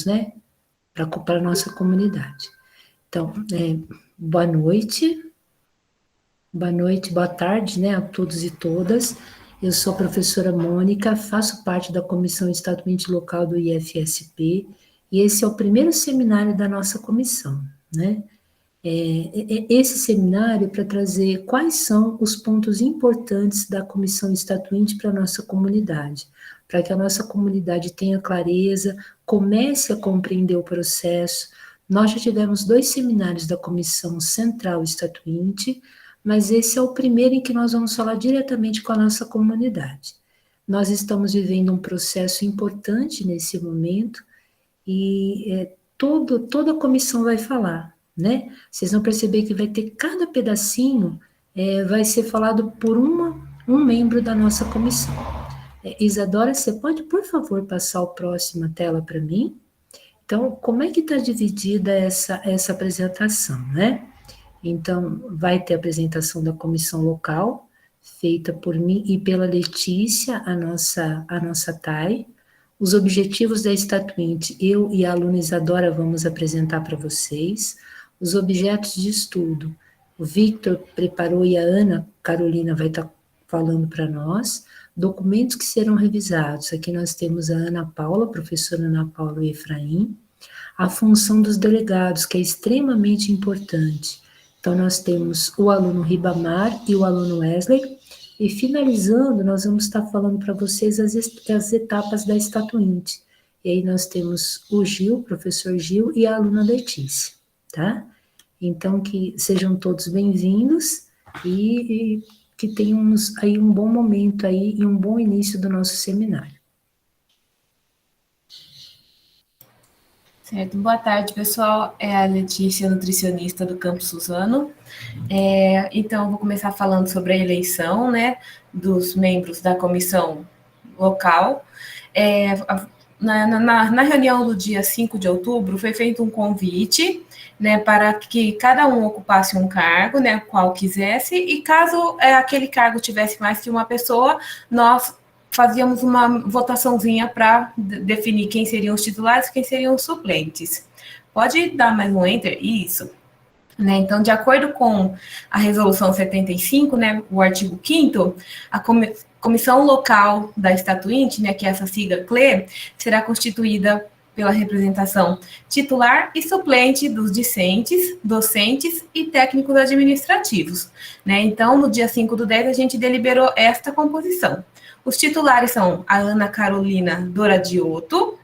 né, para a nossa comunidade. Então, boa noite, boa tarde, né, a todos e todas. Eu sou a professora Mônica, faço parte da Comissão Estatuante Local do IFSP, e esse é o primeiro seminário da nossa comissão, né? Esse seminário é para trazer quais são os pontos importantes da Comissão Estatuante para a nossa comunidade, para que a nossa comunidade tenha clareza, comece a compreender o processo. Nós já tivemos 2 seminários da Comissão Central Estatuante, mas esse é o primeiro em que nós vamos falar diretamente com a nossa comunidade. Nós estamos vivendo um processo importante nesse momento e toda a comissão vai falar, né? Vocês vão perceber que vai ter cada pedacinho, vai ser falado por um membro da nossa comissão. Isadora, você pode, por favor, passar a próxima tela para mim? Então, como é que está dividida essa apresentação, né? Então, vai ter a apresentação da comissão local, feita por mim e pela Letícia, a nossa TAI. Os objetivos da Estatuante, eu e a aluna Isadora vamos apresentar para vocês. Os objetos de estudo, o Victor preparou e a Ana Carolina vai estar falando para nós. Documentos que serão revisados, aqui nós temos a Ana Paula, professora Ana Paula e Efraim. A função dos delegados, que é extremamente importante. Então, nós temos o aluno Ribamar e o aluno Wesley, e finalizando, nós vamos estar falando para vocês as etapas da Estatuante. E aí nós temos o Gil, o professor Gil, e a aluna Letícia, tá? Então, que sejam todos bem-vindos e que tenhamos aí um bom momento aí e um bom início do nosso seminário. Certo, boa tarde, pessoal. É a Letícia, nutricionista do Campo Suzano. Então, vou começar falando sobre a eleição, né, dos membros da comissão local. Na reunião do dia 5 de outubro, foi feito um convite, né, para que cada um ocupasse um cargo, né, qual quisesse, e caso aquele cargo tivesse mais que uma pessoa, nós fazíamos uma votaçãozinha para definir quem seriam os titulares e quem seriam os suplentes. Pode dar mais um enter? Isso. Né, então, de acordo com a resolução 75, né, o artigo 5º, a comissão local da Estatuante, né, que é essa sigla CLE, será constituída pela representação titular e suplente dos discentes, docentes e técnicos administrativos. Né? Então, no dia 5/10, a gente deliberou esta composição. Os titulares são a Ana Carolina Doradiotto,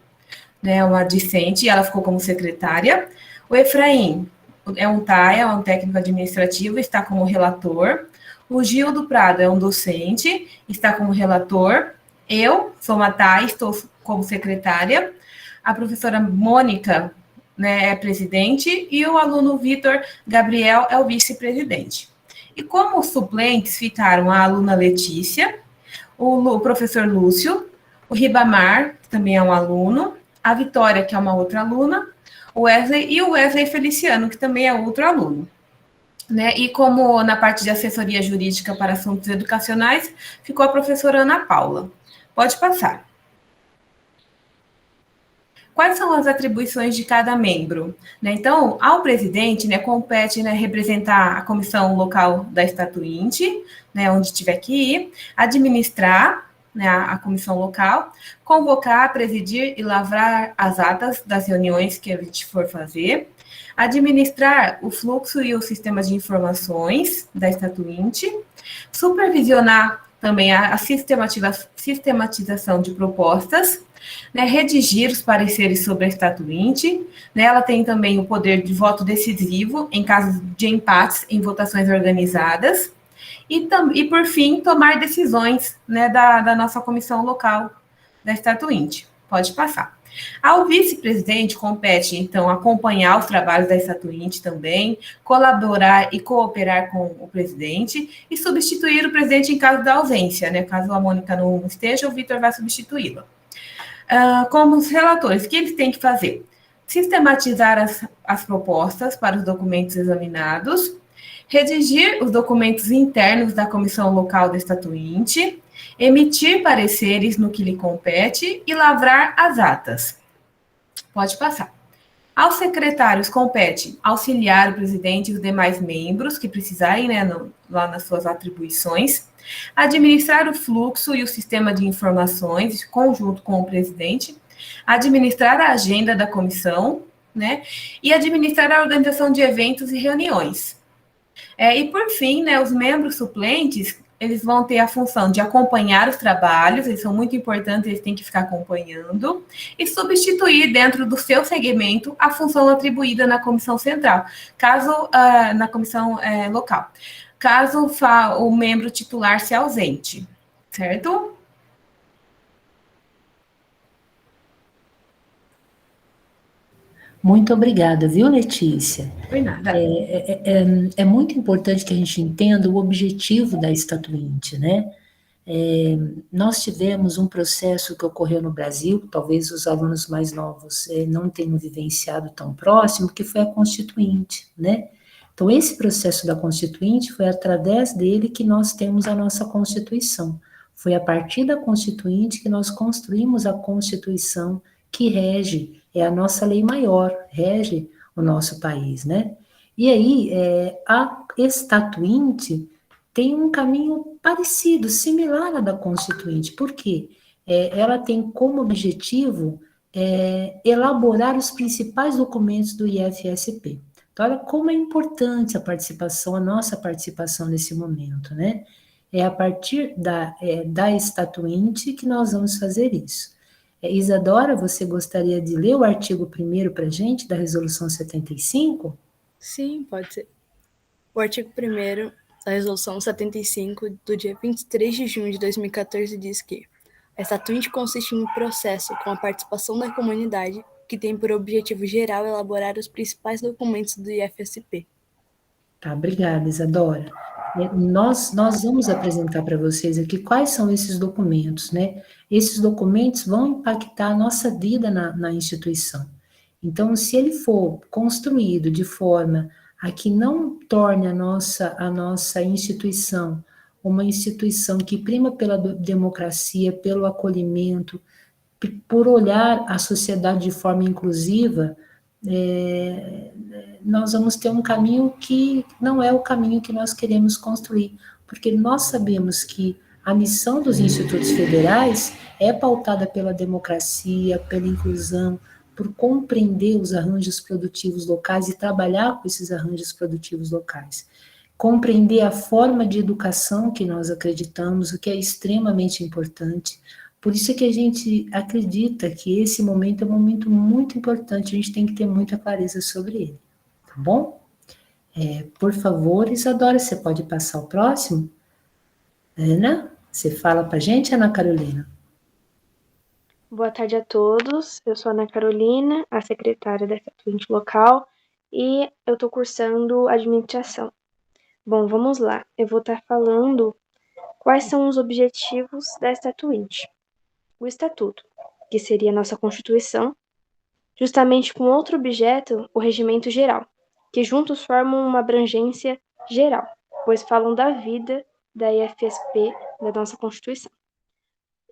né, uma discente, ela ficou como secretária. O Efraim é um TAI, é um técnico administrativo, está como relator. O Gil do Prado é um docente, está como relator. Eu sou uma TAI, estou como secretária. A professora Mônica, né, é presidente, e o aluno Vitor Gabriel é o vice-presidente. E como suplentes ficaram a aluna Letícia, o professor Lúcio, o Ribamar, que também é um aluno, a Vitória, que é uma outra aluna, o Wesley e o Wesley Feliciano, que também é outro aluno. Né? E como na parte de assessoria jurídica para assuntos educacionais, ficou a professora Ana Paula. Pode passar. Quais são as atribuições de cada membro? Né? Então, ao presidente, né, compete, né, representar a comissão local da Estatuante, né, onde tiver que ir, administrar, né, a comissão local, convocar, presidir e lavrar as atas das reuniões que a gente for fazer, administrar o fluxo e os sistemas de informações da Estatuante, supervisionar também a sistematização de propostas, né, redigir os pareceres sobre a Estatuante, né, ela tem também o poder de voto decisivo em caso de empates em votações organizadas, e por fim, tomar decisões, né, da nossa comissão local da Estatuante. Pode passar. Ao vice-presidente compete, então, acompanhar os trabalhos da Estatuante também, colaborar e cooperar com o presidente e substituir o presidente em caso da ausência, né? Caso a Mônica não esteja, o Vitor vai substituí-la. Como os relatores, o que eles têm que fazer? Sistematizar as propostas para os documentos examinados, redigir os documentos internos da comissão local da Estatuante, emitir pareceres no que lhe compete e lavrar as atas. Pode passar. Aos secretários compete auxiliar o presidente e os demais membros que precisarem, né, lá nas suas atribuições, administrar o fluxo e o sistema de informações, conjunto com o presidente, administrar a agenda da comissão, né, e administrar a organização de eventos e reuniões. E por fim, né, os membros suplentes, eles vão ter a função de acompanhar os trabalhos, eles são muito importantes, eles têm que ficar acompanhando, e substituir dentro do seu segmento a função atribuída na comissão central, caso na comissão local, caso o membro titular se ausente, certo? Muito obrigada, viu, Letícia? Por nada. É muito importante que a gente entenda o objetivo da Estatuinte, né? Nós tivemos um processo que ocorreu no Brasil, talvez os alunos mais novos não tenham vivenciado tão próximo, que foi a Constituinte, né? Então, esse processo da Constituinte foi através dele que nós temos a nossa Constituição. Foi a partir da Constituinte que nós construímos a Constituição que rege, é a nossa lei maior, rege o nosso país, né? E aí, a Estatuinte tem um caminho parecido, similar à da Constituinte. Por quê? Ela tem como objetivo elaborar os principais documentos do IFSP. Então, olha como é importante a participação, a nossa participação nesse momento, né? É a partir da Estatuinte que nós vamos fazer isso. Isadora, você gostaria de ler o artigo 1º para a gente, da Resolução 75? Sim, pode ser. O artigo 1º da Resolução 75, do dia 23 de junho de 2014, diz que a Estatuinte consiste em um processo com a participação da comunidade que tem por objetivo geral elaborar os principais documentos do IFSP. Tá, obrigada, Isadora. Nós vamos apresentar para vocês aqui quais são esses documentos, né? Esses documentos vão impactar a nossa vida na instituição. Então, se ele for construído de forma a que não torne a nossa instituição uma instituição que prima pela democracia, pelo acolhimento, por olhar a sociedade de forma inclusiva, nós vamos ter um caminho que não é o caminho que nós queremos construir, porque nós sabemos que a missão dos institutos federais é pautada pela democracia, pela inclusão, por compreender os arranjos produtivos locais e trabalhar com esses arranjos produtivos locais. Compreender a forma de educação que nós acreditamos, o que é extremamente importante. Por isso é que a gente acredita que esse momento é um momento muito importante, a gente tem que ter muita clareza sobre ele, tá bom? Por favor, Isadora, você pode passar o próximo? Ana, você fala para a gente, Ana Carolina? Boa tarde a todos, eu sou a Ana Carolina, a secretária da Estatuinte local, e eu estou cursando administração. Bom, vamos lá, eu vou estar falando quais são os objetivos da Estatuinte. O Estatuto, que seria a nossa Constituição, justamente com outro objeto, o Regimento Geral, que juntos formam uma abrangência geral, pois falam da vida da IFSP, da nossa Constituição.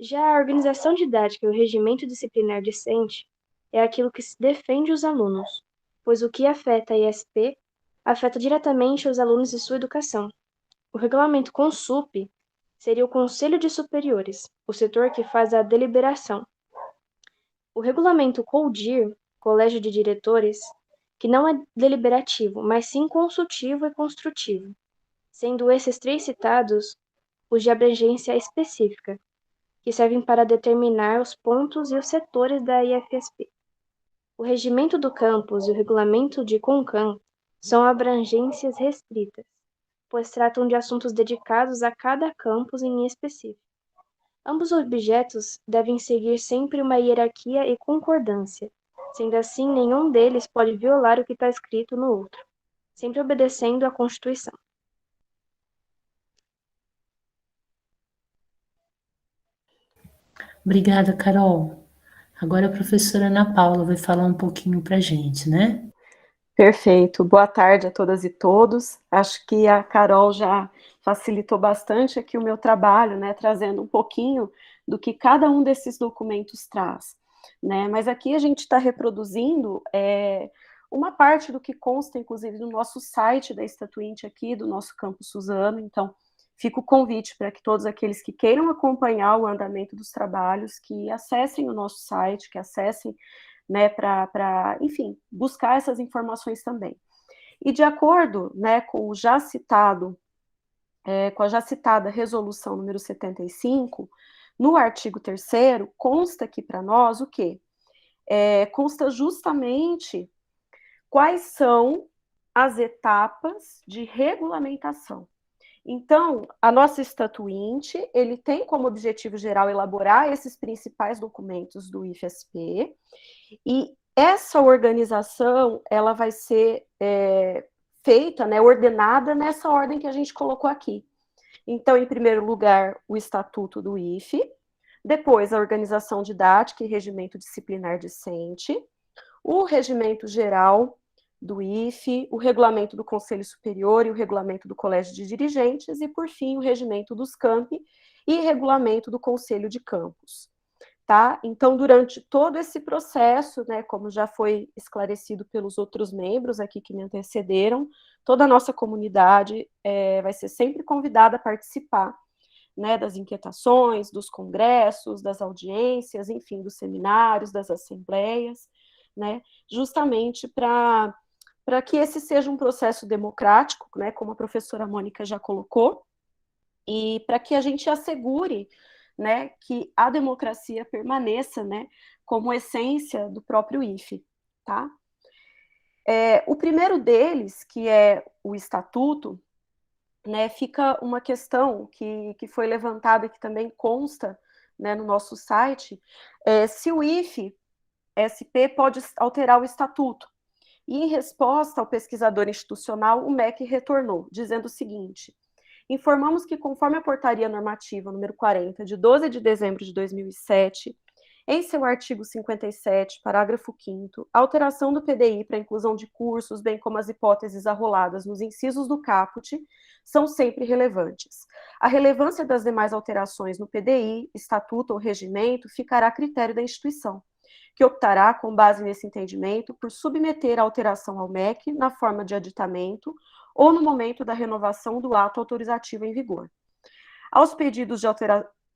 Já a organização didática e o regimento disciplinar discente é aquilo que defende os alunos, pois o que afeta a ISP afeta diretamente os alunos e sua educação. O regulamento CONSUP seria o Conselho de Superiores, o setor que faz a deliberação. O regulamento CODIR, Colégio de Diretores, que não é deliberativo, mas sim consultivo e construtivo, sendo esses três citados os de abrangência específica, que servem para determinar os pontos e os setores da IFSP. O regimento do campus e o regulamento de CONCAN são abrangências restritas, pois tratam de assuntos dedicados a cada campus em específico. Ambos os objetos devem seguir sempre uma hierarquia e concordância, sendo assim, nenhum deles pode violar o que está escrito no outro, sempre obedecendo à Constituição. Obrigada, Carol. Agora a professora Ana Paula vai falar um pouquinho para a gente, né? Perfeito. Boa tarde a todas e todos. Acho que a Carol já facilitou bastante aqui o meu trabalho, né, trazendo um pouquinho do que cada um desses documentos traz. né? Mas aqui a gente está reproduzindo uma parte do que consta, inclusive, no nosso site da Statuinte aqui, do nosso campus Suzano. Então, fica o convite para que todos aqueles que queiram acompanhar o andamento dos trabalhos, que acessem o nosso site, que acessem, né, para, enfim, buscar essas informações também. E de acordo, né, com o já citado, com a já citada resolução número 75, no artigo 3º, consta aqui para nós o quê? Consta justamente quais são as etapas de regulamentação. Então, a nossa Statuinte, ele tem como objetivo geral elaborar esses principais documentos do IFSP, e essa organização, ela vai ser feita, né, ordenada nessa ordem que a gente colocou aqui. Então, em primeiro lugar, o Estatuto do IFE, depois a organização didática e regimento disciplinar discente, o regimento geral do IFE, o regulamento do Conselho Superior e o regulamento do Colégio de Dirigentes, e, por fim, o regimento dos campi e regulamento do Conselho de Campos. Tá? Então, durante todo esse processo, né, como já foi esclarecido pelos outros membros aqui que me antecederam, toda a nossa comunidade vai ser sempre convidada a participar, né, das inquietações, dos congressos, das audiências, enfim, dos seminários, das assembleias, né, justamente para que esse seja um processo democrático, né, como a professora Mônica já colocou, e para que a gente assegure, né, que a democracia permaneça, né, como essência do próprio IFE, tá? O primeiro deles, que é o estatuto, né, fica uma questão que foi levantada e que também consta, né, no nosso site, se o IFE-SP pode alterar o estatuto. E em resposta ao pesquisador institucional, o MEC retornou, dizendo o seguinte: informamos que, conforme a portaria normativa número 40, de 12 de dezembro de 2007, em seu artigo 57, parágrafo 5º, a alteração do PDI para a inclusão de cursos, bem como as hipóteses arroladas nos incisos do caput, são sempre relevantes. A relevância das demais alterações no PDI, estatuto ou regimento ficará a critério da instituição, que optará, com base nesse entendimento, por submeter a alteração ao MEC na forma de aditamento ou no momento da renovação do ato autorizativo em vigor. Aos pedidos de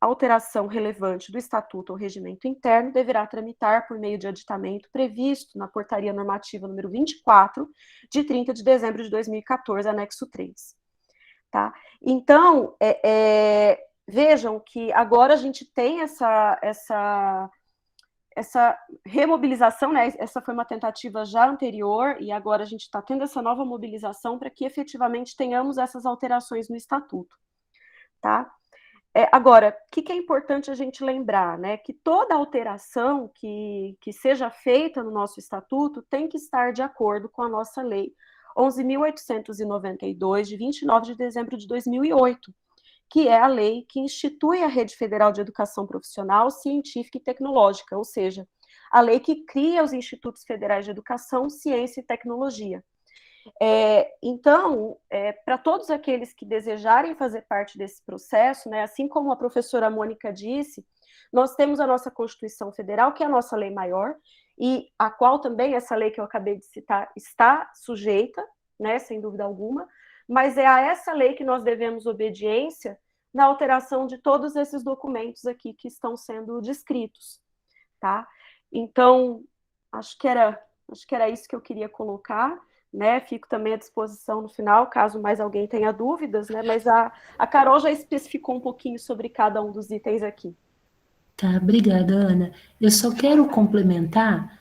alteração relevante do estatuto ou regimento interno, deverá tramitar por meio de aditamento previsto na portaria normativa número 24, de 30 de dezembro de 2014, anexo 3. Tá? Então, vejam que agora a gente tem essa remobilização, né? Essa foi uma tentativa já anterior, e agora a gente está tendo essa nova mobilização para que efetivamente tenhamos essas alterações no estatuto, tá? Agora, o que é importante a gente lembrar, né? Que toda alteração que seja feita no nosso estatuto tem que estar de acordo com a nossa lei 11.892, de 29 de dezembro de 2008, que é a lei que institui a Rede Federal de Educação Profissional, Científica e Tecnológica, ou seja, a lei que cria os Institutos Federais de Educação, Ciência e Tecnologia. Então, para todos aqueles que desejarem fazer parte desse processo, né, assim como a professora Mônica disse, nós temos a nossa Constituição Federal, que é a nossa lei maior, e a qual também essa lei que eu acabei de citar está sujeita, né, sem dúvida alguma, mas é a essa lei que nós devemos obediência na alteração de todos esses documentos aqui que estão sendo descritos, tá? Então, acho que era isso que eu queria colocar, né? Fico também à disposição no final, caso mais alguém tenha dúvidas, né? Mas a Carol já especificou um pouquinho sobre cada um dos itens aqui. Tá, obrigada, Ana. Eu só quero complementar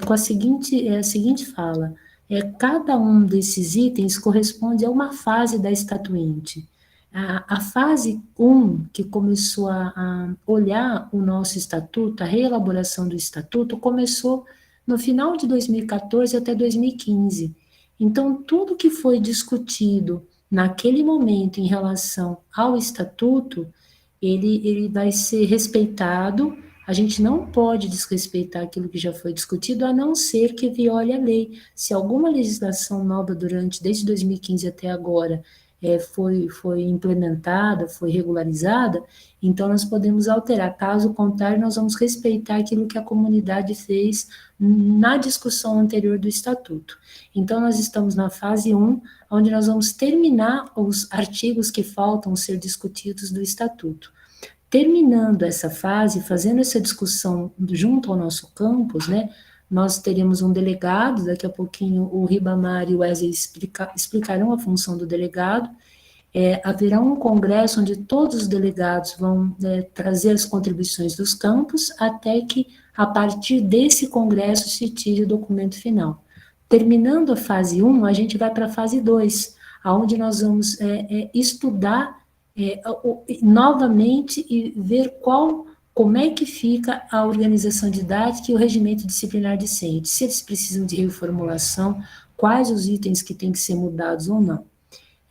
com a seguinte fala. Cada um desses itens corresponde a uma fase da Statuinte. A fase 1, que começou a olhar o nosso estatuto, a reelaboração do estatuto, começou no final de 2014 até 2015. Então, tudo que foi discutido naquele momento em relação ao estatuto, ele vai ser respeitado. A gente não pode desrespeitar aquilo que já foi discutido, a não ser que viole a lei. Se alguma legislação nova desde 2015 até agora, foi implementada, foi regularizada, então nós podemos alterar. Caso contrário, nós vamos respeitar aquilo que a comunidade fez na discussão anterior do Estatuto. Então, nós estamos na fase 1, onde nós vamos terminar os artigos que faltam ser discutidos do Estatuto. Terminando essa fase, fazendo essa discussão junto ao nosso campus, né, nós teremos um delegado, daqui a pouquinho o Ribamar e o Wesley explicarão a função do delegado. Haverá um congresso onde todos os delegados vão trazer as contribuições dos campos, até que, a partir desse congresso, se tire o documento final. Terminando a fase 1, a gente vai para a fase 2, onde nós vamos estudar novamente e ver como é que fica a organização didática e o regimento disciplinar discente, se eles precisam de reformulação, quais os itens que têm que ser mudados ou não.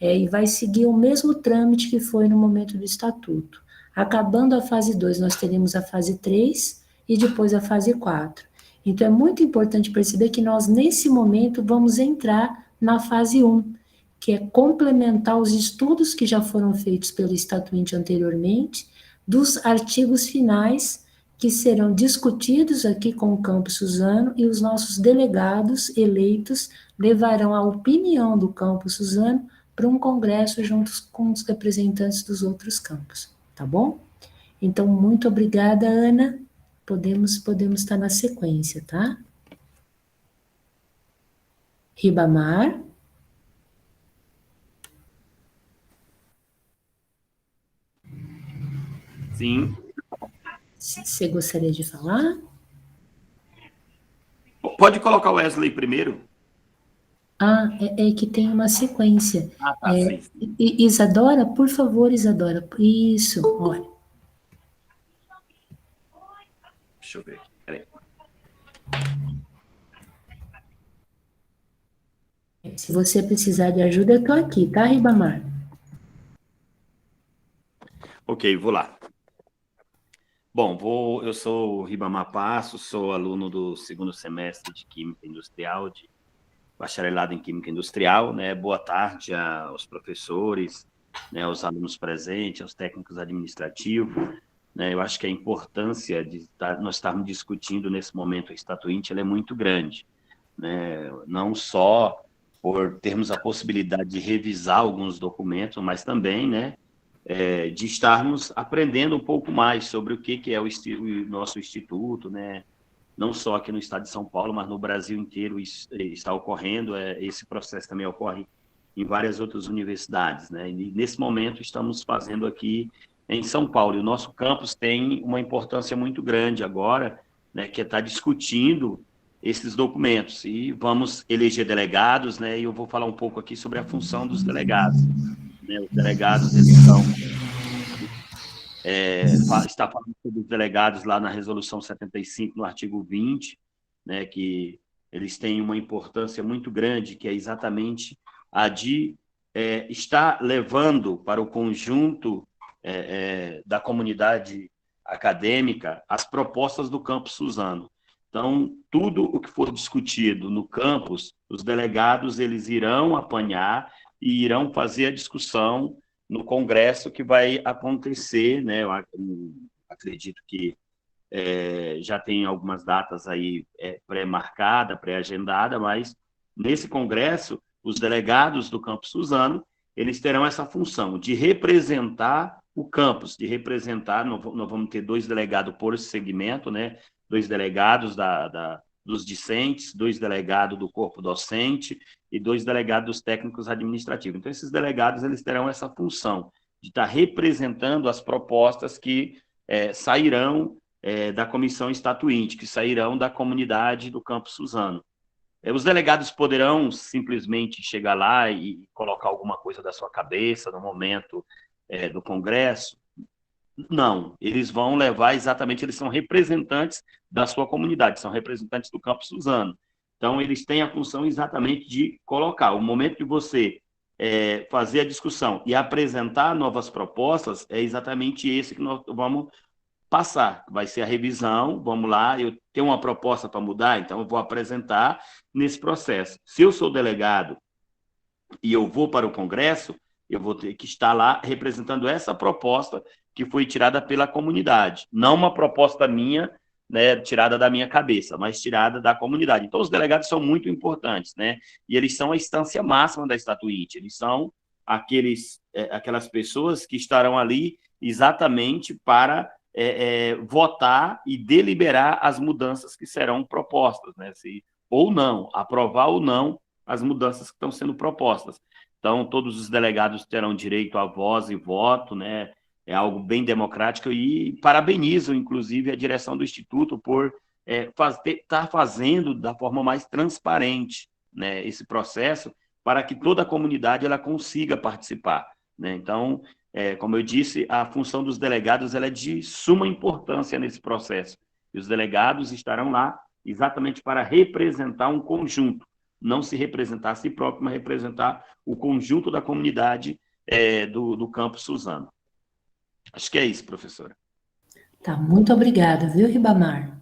E vai seguir o mesmo trâmite que foi no momento do Estatuto. Acabando a fase 2, nós teremos a fase 3 e depois a fase 4. Então, é muito importante perceber que nós, nesse momento, vamos entrar na fase 1, que é complementar os estudos que já foram feitos pelo Estatuinte anteriormente, dos artigos finais que serão discutidos aqui com o Campus Suzano, e os nossos delegados eleitos levarão a opinião do Campus Suzano para um congresso juntos com os representantes dos outros campos, tá bom? Então, muito obrigada, Ana. Podemos estar na sequência, tá? Ribamar. Sim. Você gostaria de falar? Pode colocar o Wesley primeiro. É que tem uma sequência. Tá, sim. Isadora, por favor, Isadora. Isso, olha. Deixa eu ver. Peraí. Se você precisar de ajuda, eu estou aqui, tá, Ribamar? Ok, vou lá. Bom, eu sou o Ribamar Passos, sou aluno do 2º semestre de Química Industrial, de bacharelado em Química Industrial, né? Boa tarde aos professores, né, aos alunos presentes, aos técnicos administrativos, né? Eu acho que a importância de nós estarmos discutindo nesse momento o Estatuinte, ela é muito grande, né? Não só por termos a possibilidade de revisar alguns documentos, mas também, né, de estarmos aprendendo um pouco mais sobre o que é o nosso instituto, né? Não só aqui no estado de São Paulo, mas no Brasil inteiro está ocorrendo. Esse processo também ocorre em várias outras universidades, né? E nesse momento estamos fazendo aqui em São Paulo. E o nosso campus tem uma importância muito grande agora, né, que é estar discutindo esses documentos. E vamos eleger delegados, né? E eu vou falar um pouco aqui sobre a função dos delegados. Os delegados, eles são... está falando sobre os delegados lá na Resolução 75, no artigo 20, né, que eles têm uma importância muito grande, que é exatamente a de estar levando para o conjunto da comunidade acadêmica as propostas do campus Suzano. Então, tudo o que for discutido no campus, os delegados eles irão apanhar e irão fazer a discussão no congresso que vai acontecer, né? Eu acredito que já tem algumas datas aí pré-marcadas, pré-agendadas, mas nesse congresso, os delegados do campus Suzano, eles terão essa função de representar o campus, de representar, nós vamos ter 2 delegados por segmento, né? 2 delegados dos discentes, 2 delegados do corpo docente e 2 delegados dos técnicos administrativos. Então, esses delegados eles terão essa função de estar representando as propostas que sairão da comissão estatuinte, que sairão da comunidade do campus Suzano. Os delegados poderão simplesmente chegar lá e colocar alguma coisa da sua cabeça no momento do congresso? Não, eles vão levar exatamente, eles são representantes da sua comunidade, são representantes do campus Suzano. Então, eles têm a função exatamente de colocar. O momento de você fazer a discussão e apresentar novas propostas é exatamente esse que nós vamos passar. Vai ser a revisão, vamos lá, eu tenho uma proposta para mudar, então eu vou apresentar nesse processo. Se eu sou delegado e eu vou para o congresso, eu vou ter que estar lá representando essa proposta que foi tirada pela comunidade, não uma proposta minha, né, tirada da minha cabeça, mas tirada da comunidade. Então, os delegados são muito importantes, né? E eles são a instância máxima da Estatuinte, eles são aquelas pessoas que estarão ali exatamente para votar e deliberar as mudanças que serão propostas, né? Ou não, aprovar ou não as mudanças que estão sendo propostas. Então, todos os delegados terão direito a voz e voto, né? É algo bem democrático e parabenizo, inclusive, a direção do Instituto por estar fazendo da forma mais transparente, né, esse processo para que toda a comunidade ela consiga participar, né? Então, como eu disse, a função dos delegados ela é de suma importância nesse processo. E os delegados estarão lá exatamente para representar um conjunto, não se representar a si próprio, mas representar o conjunto da comunidade do Campo Suzano. Acho que é isso, professora. Tá, muito obrigada, viu, Ribamar?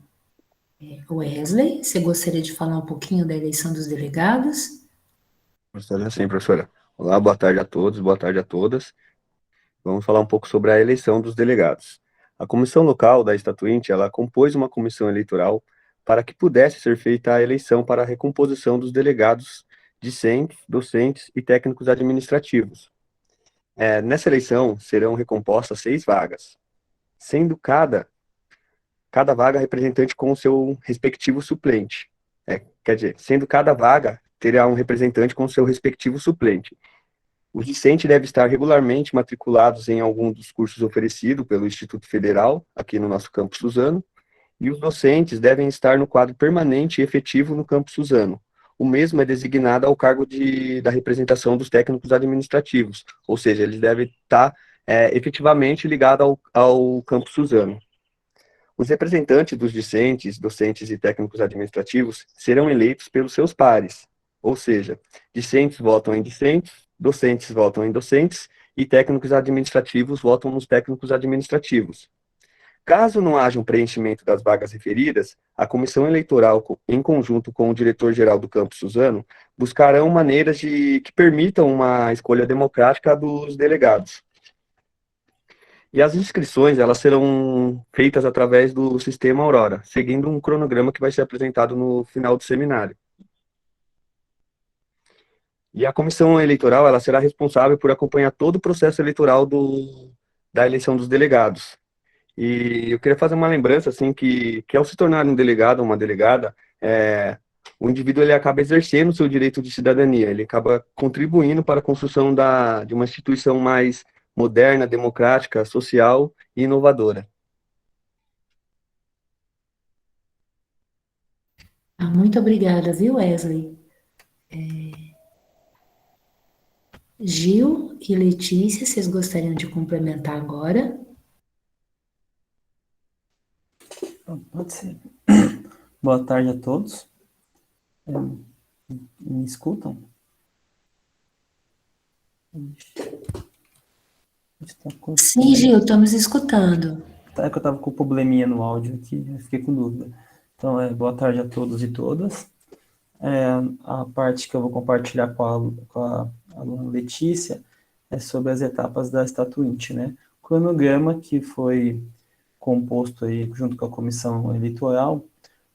Wesley, você gostaria de falar um pouquinho da eleição dos delegados? Gostaria sim, professora. Olá, boa tarde a todos, boa tarde a todas. Vamos falar um pouco sobre a eleição dos delegados. A comissão local da Estatuinte, ela compôs uma comissão eleitoral para que pudesse ser feita a eleição para a recomposição dos delegados discentes, docentes e técnicos administrativos. Nessa eleição serão recompostas 6 vagas, sendo cada vaga representante com o seu respectivo suplente. Quer dizer, sendo cada vaga terá um representante com o seu respectivo suplente. Os discentes devem estar regularmente matriculados em algum dos cursos oferecidos pelo Instituto Federal, aqui no nosso Campo Suzano, e os docentes devem estar no quadro permanente e efetivo no Campo Suzano. O mesmo é designado ao cargo da representação dos técnicos administrativos, ou seja, eles devem estar efetivamente ligados ao Campo Suzano. Os representantes dos discentes, docentes e técnicos administrativos serão eleitos pelos seus pares, ou seja, discentes votam em discentes, docentes votam em docentes e técnicos administrativos votam nos técnicos administrativos. Caso não haja um preenchimento das vagas referidas, a comissão eleitoral, em conjunto com o diretor-geral do Campo Suzano, buscarão maneiras que permitam uma escolha democrática dos delegados. E as inscrições, elas serão feitas através do sistema Aurora, seguindo um cronograma que vai ser apresentado no final do seminário. E a comissão eleitoral, ela será responsável por acompanhar todo o processo eleitoral da eleição dos delegados. E eu queria fazer uma lembrança, assim, que ao se tornar um delegado ou uma delegada, o indivíduo ele acaba exercendo o seu direito de cidadania, ele acaba contribuindo para a construção de uma instituição mais moderna, democrática, social e inovadora. Muito obrigada, viu, Wesley? Gil e Letícia, vocês gostariam de complementar agora? Pode ser. Boa tarde a todos. Me escutam? Sim, Gil, estamos escutando. É que eu estava com um probleminha no áudio aqui, eu fiquei com dúvida. Então, boa tarde a todos e todas. A parte que eu vou compartilhar com a aluna Letícia é sobre as etapas da Estatuinte, né? O cronograma que foi composto aí junto com a comissão eleitoral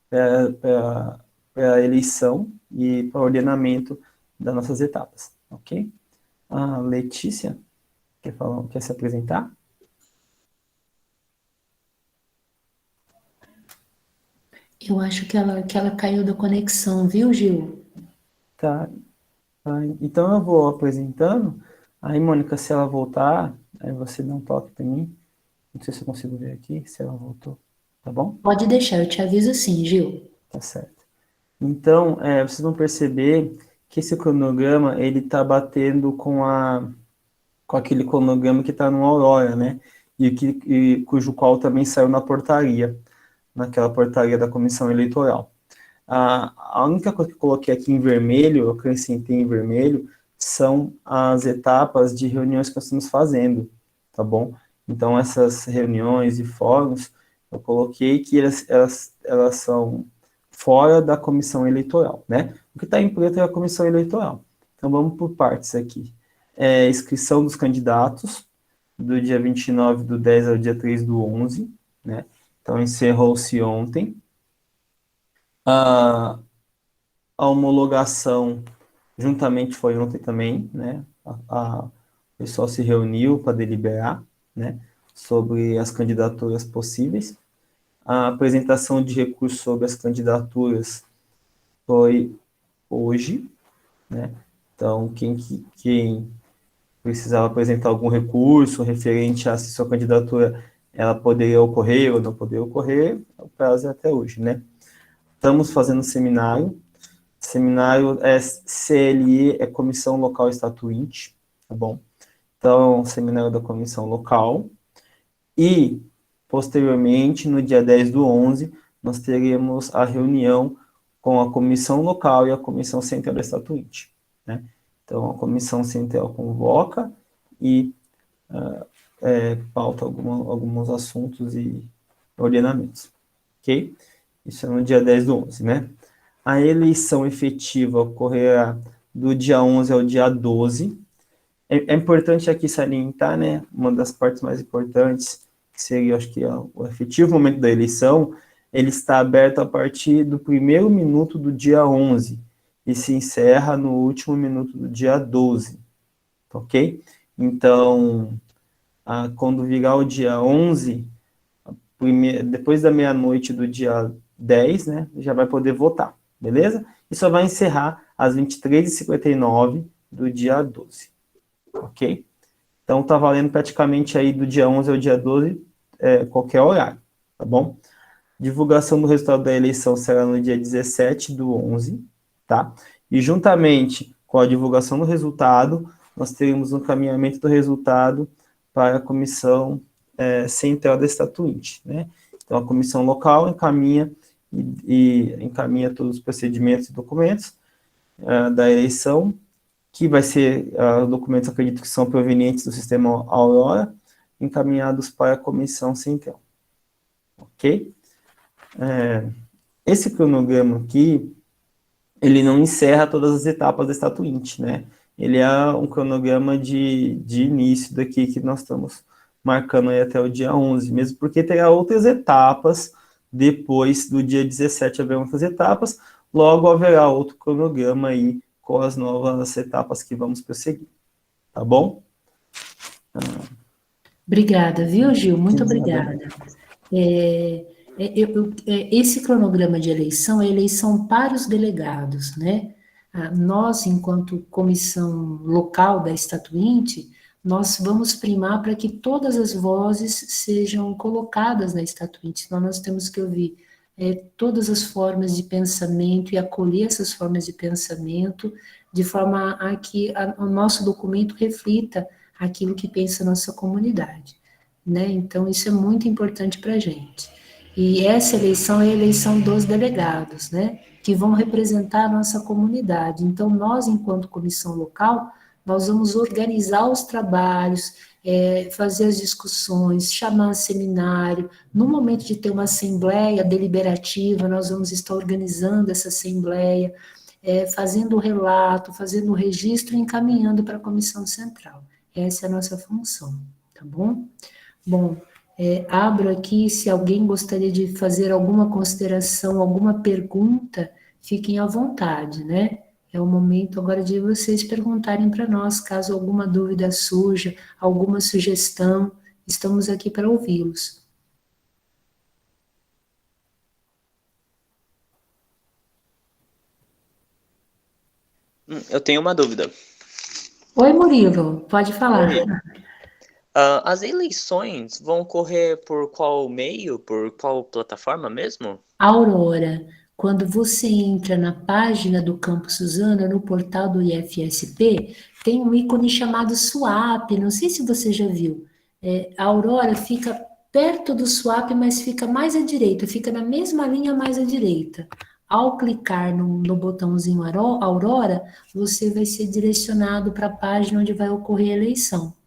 para a eleição e para o ordenamento das nossas etapas, ok? A Letícia quer se apresentar? Eu acho que ela caiu da conexão, viu, Gil? Tá. Então eu vou apresentando. Aí, Mônica, se ela voltar, aí você dá um toque para mim. Não sei se eu consigo ver aqui, se ela voltou. Tá bom? Pode deixar, eu te aviso sim, Gil. Tá certo. Então, vocês vão perceber que esse cronograma, ele tá batendo com aquele cronograma que tá no Aurora, né? Cujo qual também saiu naquela portaria da comissão eleitoral. A única coisa que eu coloquei aqui em vermelho, eu acrescentei em vermelho, são as etapas de reuniões que nós estamos fazendo, tá bom? Então, essas reuniões e fóruns, eu coloquei que elas são fora da comissão eleitoral, né? O que está em preto é a comissão eleitoral. Então, vamos por partes aqui. inscrição dos candidatos, do dia 29/10 ao dia 3/11, né? Então, encerrou-se ontem. A homologação, juntamente, foi ontem também, né? O pessoal se reuniu para deliberar, né? Sobre as candidaturas possíveis. A apresentação de recursos sobre as candidaturas foi hoje, né? Então, quem precisava apresentar algum recurso referente a se sua candidatura ela poderia ocorrer ou não poderia ocorrer, o prazo é até hoje, né? Estamos fazendo seminário. Seminário é CLE, é Comissão Local Estatuinte, tá bom? Então, seminário da Comissão Local. E, posteriormente, no dia 10/11, nós teremos a reunião com a Comissão Local e a Comissão Central da Estatuinte, né? Então, a Comissão Central convoca e pauta alguns assuntos e ordenamentos, ok? Isso é no dia 10/11, né? A eleição efetiva ocorrerá do dia 11 ao dia 12. É importante aqui salientar, né, uma das partes mais importantes, que seria, acho que, o efetivo momento da eleição, ele está aberto a partir do primeiro minuto do dia 11 e se encerra no último minuto do dia 12, ok? Então, quando virar o dia 11, depois da meia-noite do dia 10, né, já vai poder votar, beleza? E só vai encerrar às 23h59 do dia 12, ok? Então, tá valendo praticamente aí do dia 11 ao dia 12, qualquer horário, tá bom? Divulgação do resultado da eleição será no dia 17/11, tá? E juntamente com a divulgação do resultado, nós teremos um encaminhamento do resultado para a Comissão Central da Estatuinte, né? Então, a Comissão Local encaminha e encaminha todos os procedimentos e documentos da eleição, que vai ser, documentos, acredito que são provenientes do sistema Aurora, encaminhados para a Comissão Central, ok? Esse cronograma aqui, ele não encerra todas as etapas da Estatuinte, né? Ele é um cronograma de início daqui que nós estamos marcando aí até o dia 11, mesmo porque terá outras etapas, depois do dia 17 haverá outras etapas, logo haverá outro cronograma aí com as novas etapas que vamos prosseguir, tá bom? Obrigada, viu, Gil? Muito obrigada. Esse cronograma de eleição é eleição para os delegados, né? Nós, enquanto comissão local da Estatuinte, nós vamos primar para que todas as vozes sejam colocadas na Estatuinte, senão nós temos que ouvir todas as formas de pensamento e acolher essas formas de pensamento, de forma a que o nosso documento reflita aquilo que pensa a nossa comunidade, né? Então, isso é muito importante para a gente. E essa eleição é a eleição dos delegados, né? Que vão representar a nossa comunidade. Então, nós, enquanto comissão local, nós vamos organizar os trabalhos, fazer as discussões, chamar seminário. No momento de ter uma assembleia deliberativa, nós vamos estar organizando essa assembleia, fazendo o relato, fazendo o registro e encaminhando para a comissão central. Essa é a nossa função, tá bom? Bom, abro aqui, se alguém gostaria de fazer alguma consideração, alguma pergunta, fiquem à vontade, né? É o momento agora de vocês perguntarem para nós, caso alguma dúvida surja, alguma sugestão, estamos aqui para ouvi-los. Eu tenho uma dúvida. Oi, Murilo, pode falar. Oi. As eleições vão ocorrer por qual meio, por qual plataforma mesmo? Aurora, quando você entra na página do Campo Suzano, no portal do IFSP, tem um ícone chamado Swap, não sei se você já viu. A Aurora fica perto do Swap, mas fica mais à direita, fica na mesma linha mais à direita. Ao clicar no botãozinho Aurora, você vai ser direcionado para a página onde vai ocorrer a eleição.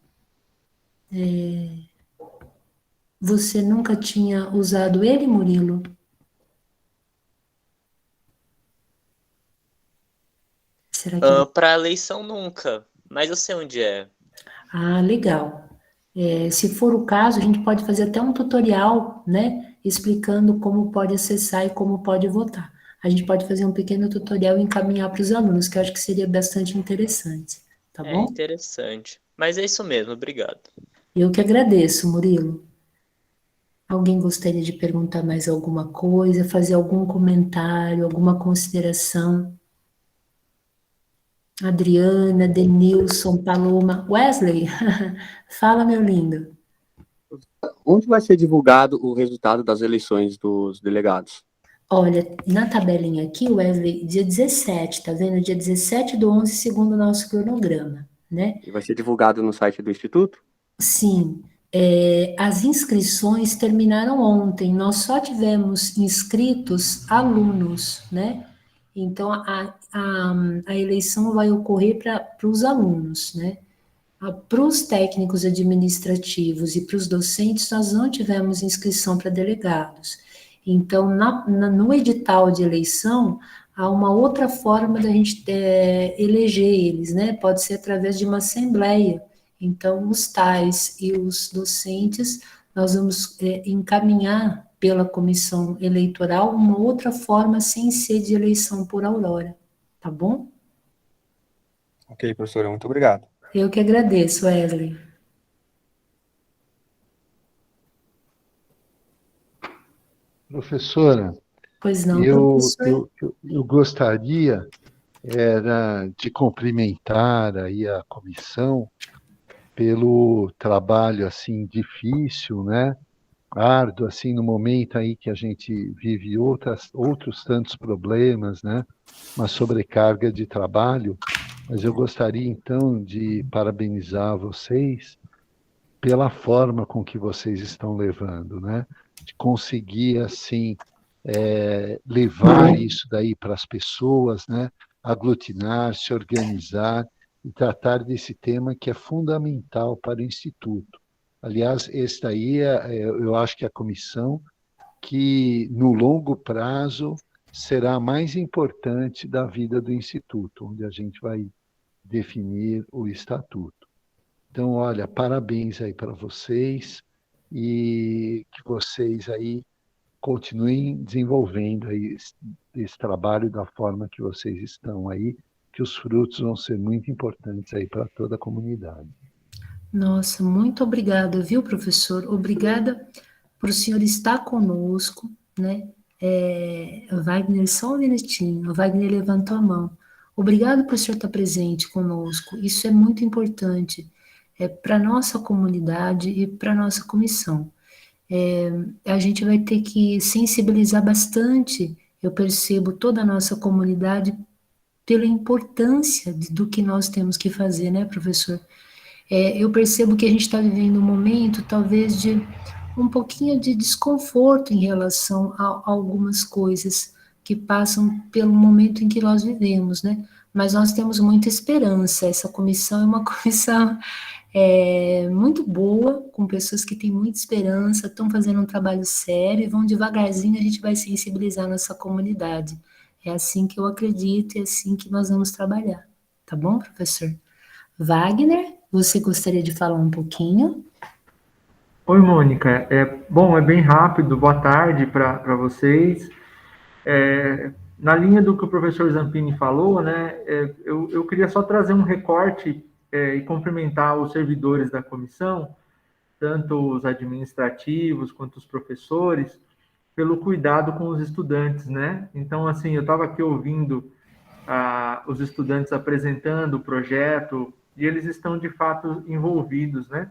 Você nunca tinha usado ele, Murilo? Para a eleição nunca, mas eu sei onde é. Ah, legal. Se for o caso, a gente pode fazer até um tutorial, né, explicando como pode acessar e como pode votar. A gente pode fazer um pequeno tutorial e encaminhar para os alunos, que eu acho que seria bastante interessante, tá É bom? interessante. Mas é isso mesmo, obrigado. Eu que agradeço, Murilo. Alguém gostaria de perguntar mais alguma coisa, fazer algum comentário, alguma consideração? Adriana, Denilson, Paloma, Wesley, fala, meu lindo. Onde vai ser divulgado o resultado das eleições dos delegados? Olha, na tabelinha aqui, Wesley, dia 17, tá vendo? Dia 17/11, segundo o nosso cronograma, né? E vai ser divulgado no site do Instituto? Sim, as inscrições terminaram ontem, nós só tivemos inscritos alunos, né? Então, a eleição vai ocorrer para os alunos, né? Para os técnicos administrativos e para os docentes, nós não tivemos inscrição para delegados. Então, no edital de eleição, há uma outra forma da gente eleger eles, né? Pode ser através de uma assembleia. Então, os tais e os docentes, nós vamos encaminhar pela comissão eleitoral uma outra forma sem ser de eleição por aurora, tá bom? Ok, professora, muito obrigado. Eu que agradeço, Wesley. Professora, Pois não, eu, professor? eu gostaria era de cumprimentar aí a comissão pelo trabalho assim difícil, né? Árduo, assim, no momento aí que a gente vive outros tantos problemas, né? Uma sobrecarga de trabalho. Mas eu gostaria então de parabenizar vocês pela forma com que vocês estão levando, né? De conseguir assim levar isso daí para as pessoas, né? Aglutinar, se organizar e tratar desse tema que é fundamental para o Instituto. Aliás, esse daí eu acho que é a comissão que, no longo prazo, será a mais importante da vida do Instituto, onde a gente vai definir o estatuto. Então, olha, parabéns aí para vocês e que vocês aí continuem desenvolvendo aí esse trabalho da forma que vocês estão aí, que os frutos vão ser muito importantes aí para toda a comunidade. Nossa, muito obrigada, viu, professor? Obrigada por o senhor estar conosco, né? Wagner, só um minutinho, o Wagner levantou a mão. Obrigado por o senhor estar presente conosco, isso é muito importante para a nossa comunidade e para a nossa comissão. A gente vai ter que sensibilizar bastante, eu percebo toda a nossa comunidade pela importância do que nós temos que fazer, né, professor? Eu percebo que a gente está vivendo um momento, talvez, de um pouquinho de desconforto em relação a algumas coisas que passam pelo momento em que nós vivemos, né? Mas nós temos muita esperança. Essa comissão é uma comissão muito boa, com pessoas que têm muita esperança, estão fazendo um trabalho sério e vão devagarzinho, a gente vai sensibilizar a nossa comunidade. É assim que eu acredito e é assim que nós vamos trabalhar. Tá bom, professor? Wagner, você gostaria de falar um pouquinho? Oi, Mônica. Bom, é bem rápido. Boa tarde para vocês. Na linha do que o professor Zampini falou, né, eu queria só trazer um recorte e cumprimentar os servidores da comissão, tanto os administrativos quanto os professores, pelo cuidado com os estudantes, né? Então, assim, eu estava aqui ouvindo os estudantes apresentando o projeto e eles estão, de fato, envolvidos, né?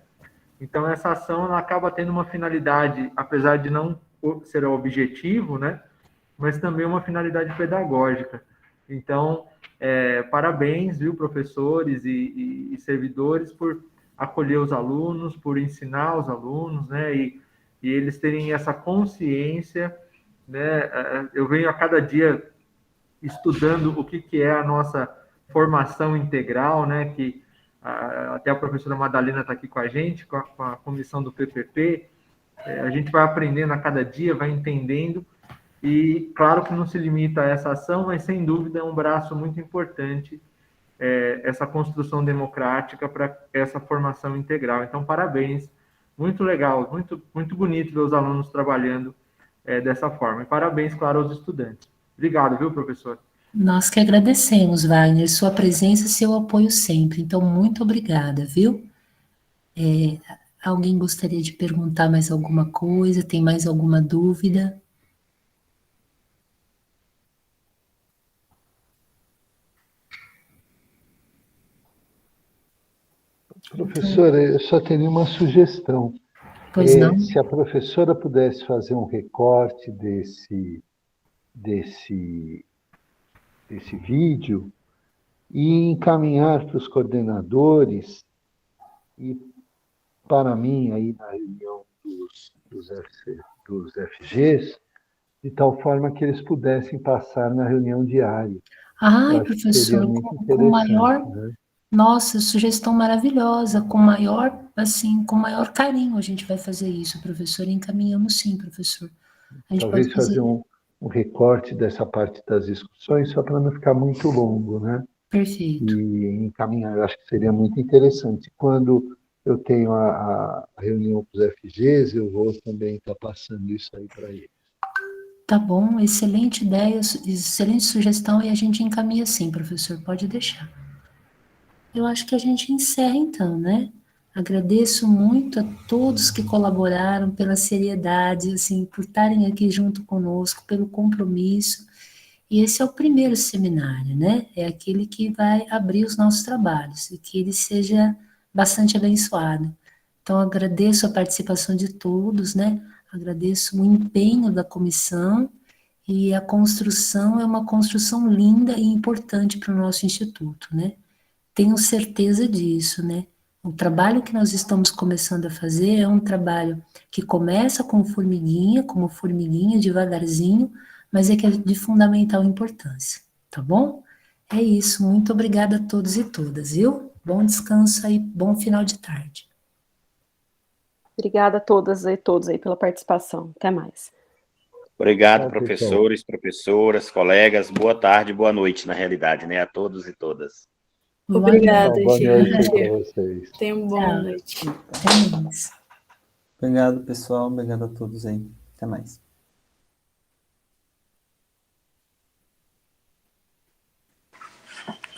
Então, essa ação ela acaba tendo uma finalidade, apesar de não ser o objetivo, né? Mas também uma finalidade pedagógica. Então, parabéns, viu, professores e servidores, por acolher os alunos, por ensinar os alunos, né? E eles terem essa consciência, né? Eu venho a cada dia estudando o que é a nossa formação integral, né? Que até a professora Madalena está aqui com a gente, com a comissão do PPP. A gente vai aprendendo a cada dia, vai entendendo, e claro que não se limita a essa ação, mas sem dúvida é um braço muito importante essa construção democrática para essa formação integral. Então, parabéns, muito legal, muito, muito bonito ver os alunos trabalhando dessa forma. E parabéns, claro, aos estudantes. Obrigado, viu, professor? Nós que agradecemos, Wagner, sua presença e seu apoio sempre. Então, muito obrigada, viu? Alguém gostaria de perguntar mais alguma coisa? Tem mais alguma dúvida? Professora, eu só teria uma sugestão. Pois não? Se a professora pudesse fazer um recorte desse vídeo e encaminhar para os coordenadores e para mim aí na reunião dos FGs, de tal forma que eles pudessem passar na reunião diária. Ai, Eu acho que seria professor, muito com maior, interessante, né? nossa, sugestão maravilhosa, com maior, assim, com maior carinho a gente vai fazer isso, professor, e encaminhamos sim, professor. A gente Talvez pode fazer, fazer um recorte dessa parte das discussões, só para não ficar muito longo, né? perfeito. E encaminhar. Eu acho que seria muito interessante. Quando eu tenho a reunião com os FGs, eu vou também estar passando isso aí para eles. Tá bom, excelente ideia, excelente sugestão, e a gente encaminha sim, professor, pode deixar. Eu acho que a gente encerra então, né? Agradeço muito a todos que colaboraram pela seriedade, assim, por estarem aqui junto conosco, pelo compromisso. E esse é o primeiro seminário, né? É aquele que vai abrir os nossos trabalhos e que ele seja bastante abençoado. Então, agradeço a participação de todos, né? Agradeço o empenho da comissão, e a construção é uma construção linda e importante para o nosso instituto, né? Tenho certeza disso, né? O trabalho que nós estamos começando a fazer é um trabalho que começa com formiguinha, como formiguinha, devagarzinho, mas é que é de fundamental importância, tá bom? É isso, muito obrigada a todos e todas, viu? Bom descanso aí, bom final de tarde. Obrigada a todas e todos aí pela participação. Até mais. Obrigado, Tchau, pessoal. professores, professoras, colegas. Boa tarde, boa noite, na realidade, né? A todos e todas. Obrigada, Boa noite gente. para vocês. Tenham uma boa Tchau. noite. Até mais. Obrigado, pessoal. Obrigado a todos aí. Até mais.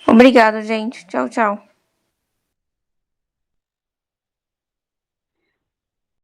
Obrigada, gente. Tchau, tchau.